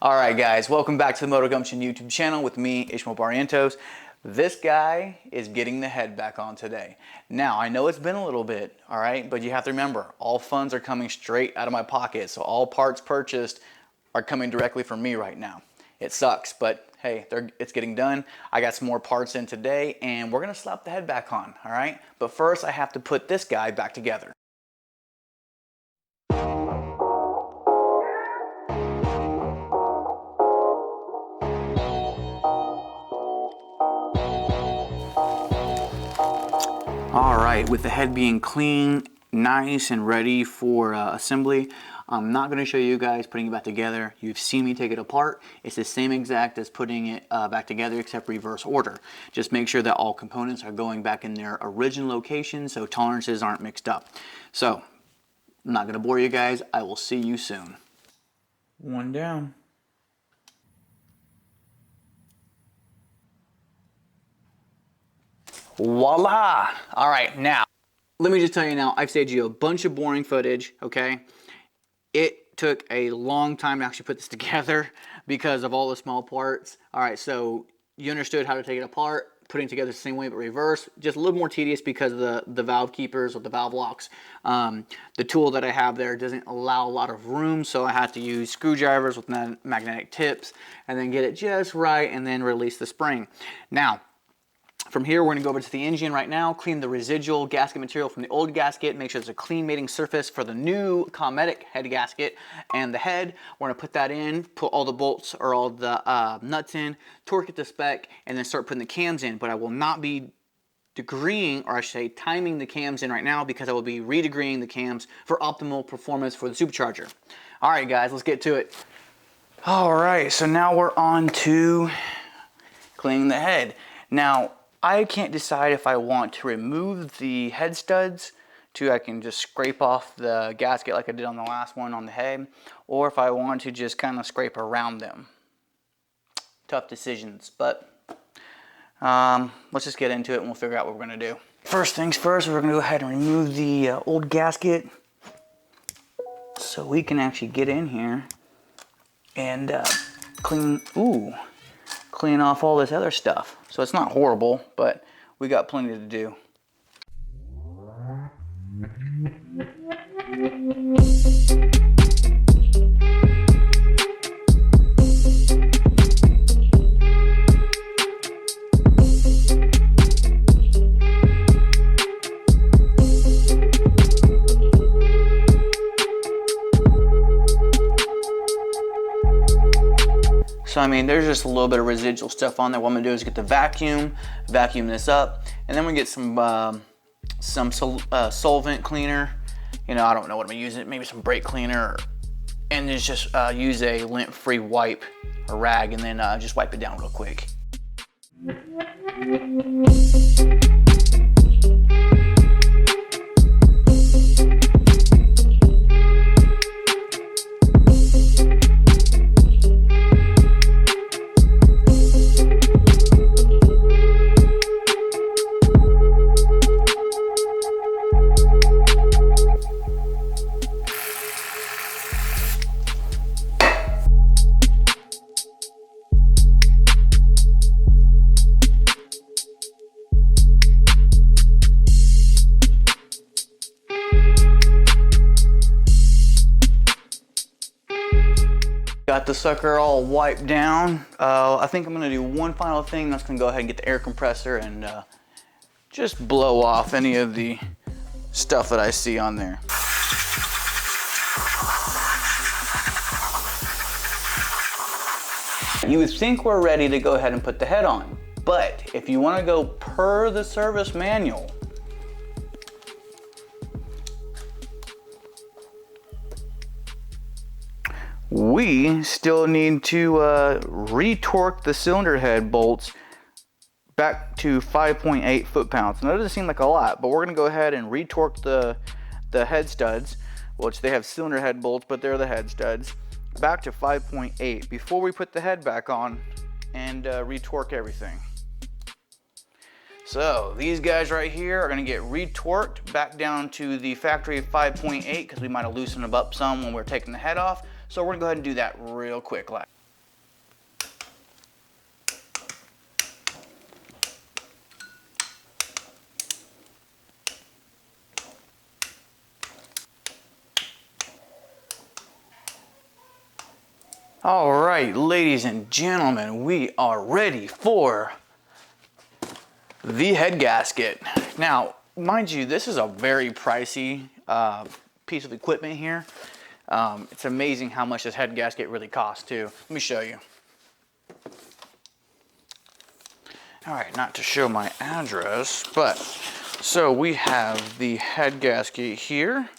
Alright guys, welcome back to the Moto Gumption YouTube channel with me, Ishmael Barrientos. This guy is getting the head back on today. Now, I know it's been a little bit, alright, but you have to remember, all funds are coming straight out of my pocket, so all parts purchased are coming directly from me right now. It sucks, but hey, it's getting done. I got some more parts in today, and we're going to slap the head back on, alright? But first, I have to put this guy back together. Alright, with the head being clean, nice, and ready for assembly, I'm not going to show you guys putting it back together. You've seen me take it apart. It's the same exact as putting it back together except reverse order. Just make sure that all components are going back in their original location so tolerances aren't mixed up. So, I'm not going to bore you guys. I will see you soon. One down. Voila! All right, now, let me just tell you now, I've saved you a bunch of boring footage, okay? It took a long time to actually put this together because of all the small parts. All right, so you understood how to take it apart, putting it together the same way but reverse. Just a little more tedious because of the valve keepers with the valve locks. The tool that I have there doesn't allow a lot of room, so I had to use screwdrivers with magnetic tips and then get it just right and then release the spring. Now, from here, we're going to go over to the engine right now, clean the residual gasket material from the old gasket, make sure there's a clean mating surface for the new cosmetic head gasket and the head. We're going to put that in, put all the bolts or all the nuts in, torque it to spec, and then start putting the cams in. But I will not be degreeing, or I should say timing the cams in right now because I will be re-degreeing the cams for optimal performance for the supercharger. All right, guys, let's get to it. All right, so now we're on to cleaning the head. Now, I can't decide if I want to remove the head studs I can just scrape off the gasket like I did on the last one on the head, or if I want to just kind of scrape around them. Tough decisions, but let's just get into it and we'll figure out what we're going to do. First things first, we're going to go ahead and remove the old gasket so we can actually get in here and clean off all this other stuff. So it's not horrible, but we got plenty to do. So I mean, there's just a little bit of residual stuff on there. What I'm gonna do is get the vacuum this up, and then we get some solvent cleaner. You know, I don't know what I'm gonna use it. Maybe some brake cleaner, and just use a lint-free wipe or rag, and then just wipe it down real quick. Got the sucker all wiped down. I think I'm gonna do one final thing. That's gonna go ahead and get the air compressor and just blow off any of the stuff that I see on there. You would think we're ready to go ahead and put the head on, but if you wanna go per the service manual, we still need to re-torque the cylinder head bolts back to 5.8 foot-pounds. Now, that doesn't seem like a lot, but we're going to go ahead and re-torque the head studs, which they have cylinder head bolts, but they're the head studs, back to 5.8 before we put the head back on and re-torque everything. So these guys right here are going to get retorqued back down to the factory 5.8 because we might have loosened them up some when we were taking the head off. So we're going to go ahead and do that real quick. All right, ladies and gentlemen, we are ready for the head gasket. Now, mind you, this is a very pricey piece of equipment here. It's amazing how much this head gasket really costs too. Let me show you. All right, not to show my address, but so we have the head gasket here.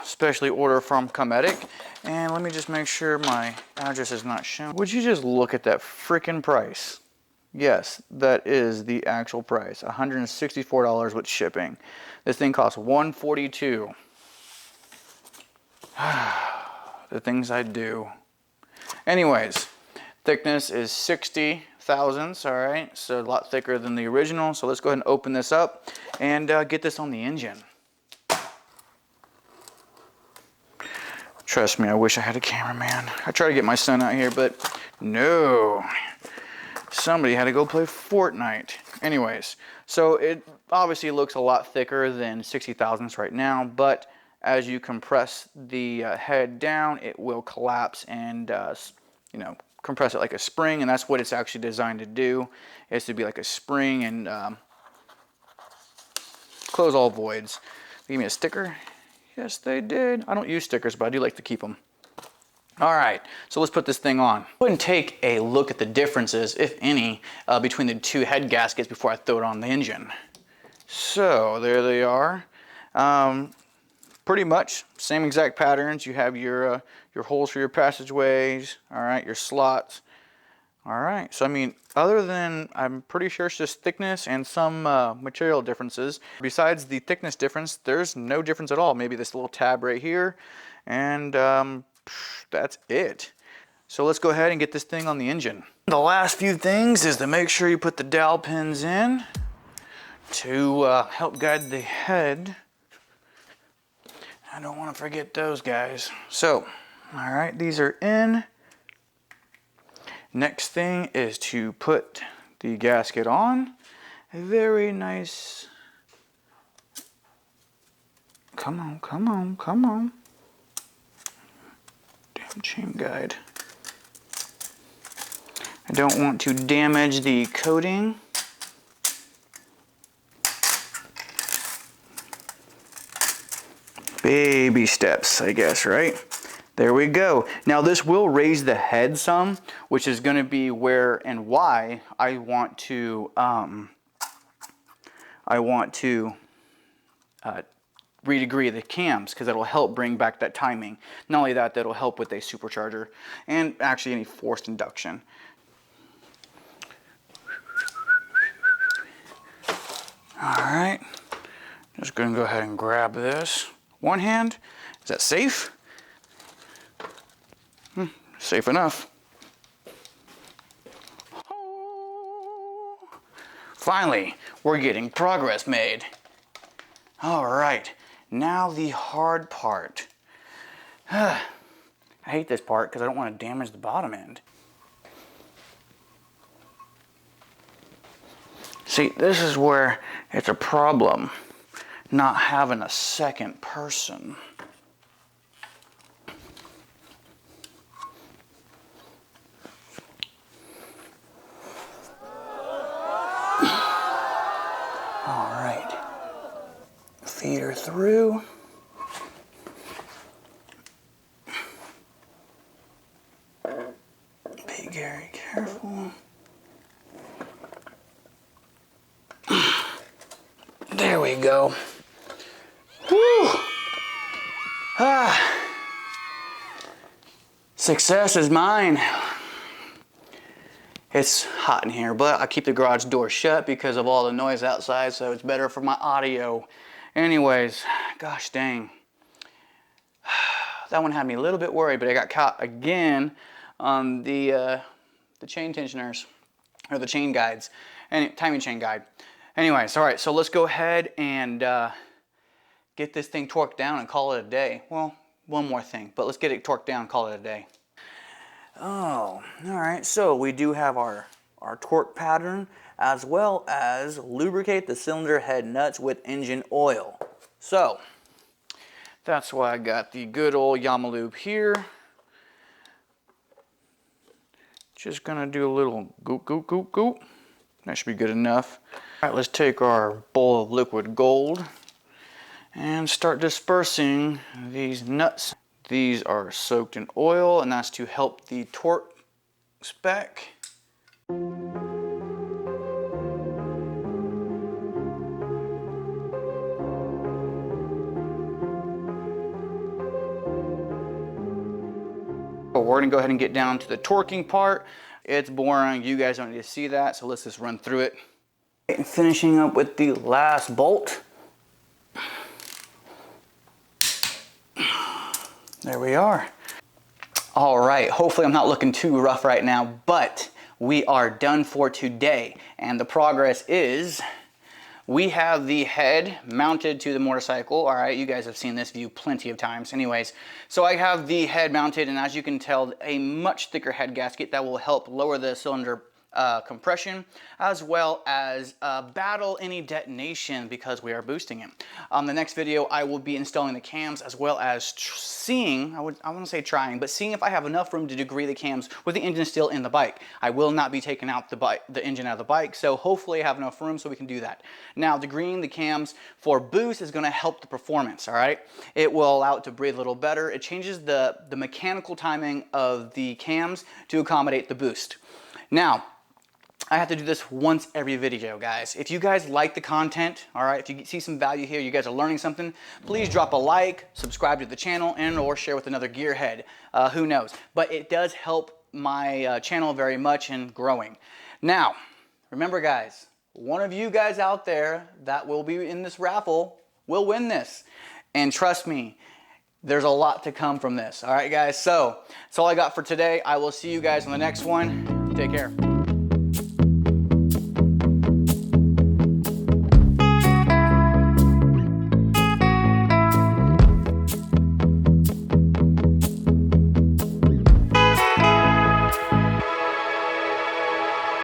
Specially ordered from Cometic. And let me just make sure my address is not shown. Would you just look at that freaking price? Yes, that is the actual price. $164 with shipping. This thing costs $142. The things I do. Anyways, thickness is 60 thousandths, all right? So a lot thicker than the original. So let's go ahead and open this up and get this on the engine. Trust me, I wish I had a cameraman. I tried to get my son out here, but no. Somebody had to go play Fortnite. Anyways, so it obviously looks a lot thicker than 60 thousandths right now, but as you compress the head down, it will collapse and, you know, compress it like a spring, and that's what it's actually designed to do, is to be like a spring and close all voids. Give me a sticker. Yes, they did. I don't use stickers, but I do like to keep them. All right, so let's put this thing on. Go ahead and take a look at the differences, if any, between the two head gaskets before I throw it on the engine. So there they are. Pretty much same exact patterns. You have your holes for your passageways. All right, your slots. All right, so I mean, other than, I'm pretty sure it's just thickness and some material differences. Besides the thickness difference, there's no difference at all. Maybe this little tab right here, and that's it. So let's go ahead and get this thing on the engine. The last few things is to make sure you put the dowel pins in to help guide the head. I don't want to forget those guys. So, all right, these are in. Next thing is to put the gasket on. A very nice, come on, come on, come on. Damn chain guide. I don't want to damage the coating. Baby steps, I guess, right? There we go. Now this will raise the head some, which is going to be where and why I want to redegree the cams, because that'll help bring back that timing. Not only that, that'll help with a supercharger and actually any forced induction. All right, just going to go ahead and grab this. One hand, is that safe? Safe enough. Oh. Finally, we're getting progress made. All right, now the hard part. I hate this part because I don't want to damage the bottom end. See, this is where it's a problem, not having a second person. All right, feed her through. Be very careful. There we go. Woo! Success is mine. It's hot in here, but I keep the garage door shut because of all the noise outside, so it's better for my audio. Anyways, gosh dang. That one had me a little bit worried, but I got caught again on the chain tensioners, or the chain guides, and timing chain guide. Anyways, all right, so let's go ahead and get this thing torqued down and call it a day. Well, one more thing, but let's get it torqued down and call it a day. Oh, all right, so we do have our torque pattern, as well as lubricate the cylinder head nuts with engine oil. So that's why I got the good old Yamaha lube here. Just gonna do a little goop, goop, goop, goop. That should be good enough. All right, let's take our bowl of liquid gold and start dispersing these nuts. These are soaked in oil, and that's to help the torque spec. We're gonna go ahead and get down to the torquing part. It's boring, you guys don't need to see that, so let's just run through it. And finishing up with the last bolt. There we are. All right, hopefully I'm not looking too rough right now, but we are done for today. And the progress is, we have the head mounted to the motorcycle. All right, you guys have seen this view plenty of times. Anyways, so I have the head mounted, and as you can tell, a much thicker head gasket that will help lower the cylinder compression, as well as battle any detonation because we are boosting it. The next video I will be installing the cams, as well as seeing, I wouldn't say trying, but seeing if I have enough room to degree the cams with the engine still in the bike. I will not be taking out the engine out of the bike, so hopefully I have enough room so we can do that. Now, degreeing the cams for boost is going to help the performance, all right? It will allow it to breathe a little better. It changes the mechanical timing of the cams to accommodate the boost. Now, I have to do this once every video, guys. If you guys like the content, all right, if you see some value here, you guys are learning something, please drop a like, subscribe to the channel, and or share with another gearhead. Who knows? But it does help my channel very much in growing. Now, remember, guys, one of you guys out there that will be in this raffle will win this. And trust me, there's a lot to come from this. All right, guys, so that's all I got for today. I will see you guys on the next one. Take care.